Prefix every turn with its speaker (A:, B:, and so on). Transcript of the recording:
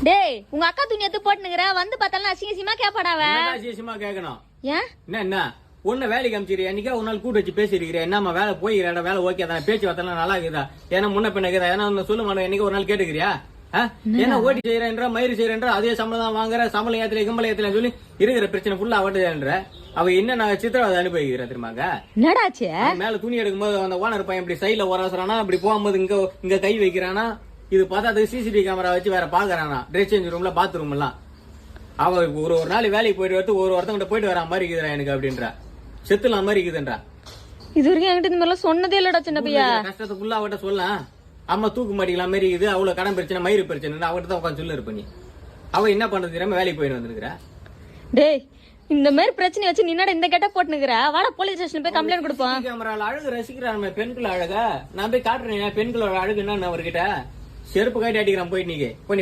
A: டேய் உங்க அக்கா துணி எடுத்து போட்டுனுங்கற வந்து பார்த்தாலும் அசிங்கமா கேப்பாடாவ.
B: அசிங்கமா கேட்கணும்.
A: ஏன்
B: என்ன உன்ன வேலைக்கு அமிச்சிருக்கியா? என்னைக்கா ஒரு நாள் கூட்டு வச்சு பேசிருக்கிறியா? என்னம்மா வேலை போய்கிறா? வேலை ஓகே தான், பேச்சு வார்த்தைலாம் நல்லா இருக்குதா? ஏன்னா முன்ன பின்ன இருக்குதா? ஏன்னா சொல்ல மாட்டோம். என்னைக்கு ஒரு நாள் கேட்டுக்கிறியா? என்ன ஓட்டி செய்யறேன்ற மயிறு செய்யறேன்ற அதே சம்பளம் தான் வாங்குற, சம்பளம் ஏத்துல கும்பல ஏத்துல சொல்லி இருக்கிற பிரச்சனை ஃபுல்லா அவட்டுன்ற அவ என்ன நான் சித்திரவதை அனுபவிக்கிற தெரியுமாங்க?
A: என்னடாச்சு?
B: மேல துணி எடுக்கும்போது அந்த ஓனர் பையன் இப்படி சைட்ல ஓராசுறானா, இப்படி போகும்போது இங்க கை வைக்கிறானா, இது பார்த்தா அது சிசிடிவி கேமரா வச்சு வேற பாக்குறானா, ட்ரெஸ் சேஞ்ச் ரூம்ல பாத்ரூம் எல்லாம். அவ ஒரு நாள் வேலைக்கு போயிட்டு வரது ஒருத்தவங்கிட்ட போயிட்டு வர மாதிரி இருக்குதுடா எனக்கு அப்படின்ற, செத்துலாம் மாதிரி இருக்குதுன்றா.
A: இது வரைக்கும் என்கிட்ட இந்த மாதிரிலாம் சொன்னதே இல்லடா சின்ன பையா.
B: கஷ்டத்தை ஃபுல்லா அவட்ட சொல்லலாம். அம்மா தூக்கு மாட்டிக்கலாம் மாதிரி இருக்குது, அவ்வளவு கடன் பிரச்சனை மயிறு பிரச்சனை அவட்ட தான் உட்காந்து சொல்ல இருப்ப. நீ அவ என்ன பண்றது தெரியாம வேலைக்கு போயிட்டு வந்துருக்குற.
A: டேய் இந்த மாதிரி பிரச்சனை வச்சு நீ என்னடா இந்த கெட்ட போட்டுனுக்குற? வாடா போலீஸ் ஸ்டேஷன் போய் கம்ப்ளைண்ட் கொடுப்போம்.
B: கேமரால அழகு ரசிக்கிறான் பெண்கள் அழகா. நான் போய் காட்டுறேன் பெண்களோட அழகு என்ன அவர்கிட்ட. செருப்பு காட்டி அடிக்கிறான் போயிட்டு நீங்க போய்